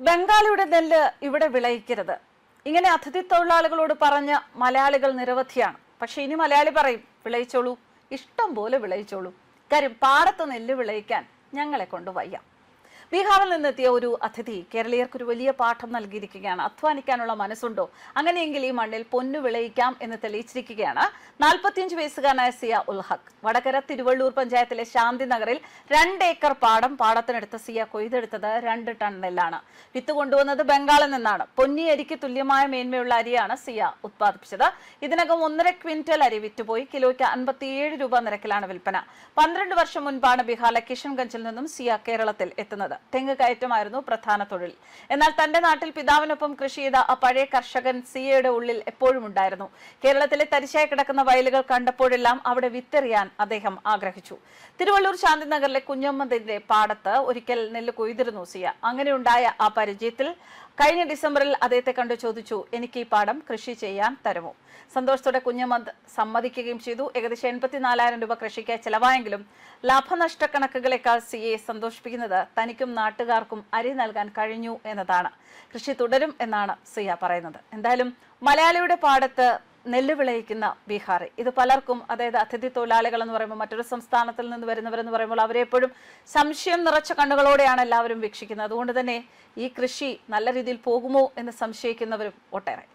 ബംഗാളിയുടെ നെല്ല് ഇവിടെ വിളയിക്കരുത്, ഇങ്ങനെ അതിഥി തൊഴിലാളികളോട് പറഞ്ഞ മലയാളികൾ നിരവധിയാണ്. പക്ഷെ ഇനി മലയാളി പറയും, വിളയിച്ചോളൂ, ഇഷ്ടം പോലെ വിളയിച്ചോളൂ, കാര്യം പാടത്ത് നെല്ല് വിളയിക്കാൻ ഞങ്ങളെ കൊണ്ട് വയ്യ. ബീഹാറിൽ നിന്നെത്തിയ ഒരു അതിഥി കേരളീയർക്ക് ഒരു വലിയ പാഠം നൽകിയിരിക്കുകയാണ്. അധ്വാനിക്കാനുള്ള മനസ്സുണ്ടോ, അങ്ങനെയെങ്കിൽ ഈ മണ്ണിൽ പൊന്നു വിളയിക്കാം എന്ന് തെളിയിച്ചിരിക്കുകയാണ് 45 വയസ്സുകാരനായ സിയ ഉൽ ഹഖ്. വടകര തിരുവള്ളൂർ പഞ്ചായത്തിലെ ശാന്തി നഗറിൽ 2 ഏക്കർ പാടത്തിനടുത്ത് സിയ കൊയ്തെടുത്തത് 2 ടൺ നെല്ലാണ്. വിത്ത് കൊണ്ടുവന്നത് ബംഗാളിൽ നിന്നാണ്. പൊന്നി അരിക്ക് തുല്യമായ മേന്മയുള്ള അരിയാണ് സിയ ഉത്പാദിപ്പിച്ചത്. ഇതിനകം 1.5 ക്വിന്റൽ അരി വിറ്റുപോയി. കിലോയ്ക്ക് 57 രൂപ നിരക്കിലാണ് വിൽപ്പന. 12 വർഷം മുൻപാണ് ബീഹാറിലെ കിഷൻഗഞ്ചിൽ നിന്നും സിയ കേരളത്തിൽ എത്തുന്നത്. തെങ്ങ് കയറ്റമായിരുന്നു പ്രധാന തൊഴിൽ. എന്നാൽ തന്റെ നാട്ടിൽ പിതാവിനൊപ്പം കൃഷി ചെയ്ത ആ പഴയ കർഷകൻ സിയയുടെ ഉള്ളിൽ എപ്പോഴും ഉണ്ടായിരുന്നു. കേരളത്തിലെ തരിശായി കിടക്കുന്ന വയലുകൾ കണ്ടപ്പോഴെല്ലാം അവിടെ വിത്തെറിയാൻ അദ്ദേഹം ആഗ്രഹിച്ചു. തിരുവള്ളൂർ ശാന്തി നഗറിലെ കുഞ്ഞമ്മദിന്റെ പാടത്ത് ഒരിക്കൽ നെല്ല് കൊയ്തിരുന്നു സിയ. അങ്ങനെയുണ്ടായ ആ പരിചയത്തിൽ കഴിഞ്ഞ ഡിസംബറിൽ അദ്ദേഹത്തെ കണ്ടു ചോദിച്ചു, എനിക്ക് ഈ പാടം കൃഷി ചെയ്യാൻ തരുമോ? സന്തോഷത്തോടെ കുഞ്ഞമ്മദ് സമ്മതിക്കുകയും ചെയ്തു. ഏകദേശം 84,000 രൂപ കൃഷിക്കായി ചെലവായെങ്കിലും ലാഭനഷ്ട കണക്കുകളെക്കാൾ സിയെ സന്തോഷിപ്പിക്കുന്നത് തനിക്കും നാട്ടുകാർക്കും അരി നൽകാൻ കഴിഞ്ഞു എന്നതാണ്. കൃഷി തുടരും എന്നാണ് സിയ പറയുന്നത്. എന്തായാലും മലയാളിയുടെ പാടത്ത് നെല്ല് വിളയിക്കുന്ന ബീഹാറി, ഇത് പലർക്കും, അതായത് അതിഥി തൊഴിലാളികൾ എന്ന് പറയുമ്പോൾ, മറ്റൊരു സംസ്ഥാനത്തിൽ നിന്ന് വരുന്നവരെന്ന് പറയുമ്പോൾ അവരെ എപ്പോഴും സംശയം നിറച്ച കണ്ണുകളോടെയാണ് എല്ലാവരും വീക്ഷിക്കുന്നത്. അതുകൊണ്ട് തന്നെ ഈ കൃഷി നല്ല രീതിയിൽ പോകുമോ എന്ന് സംശയിക്കുന്നവരും ഒട്ടേറെ.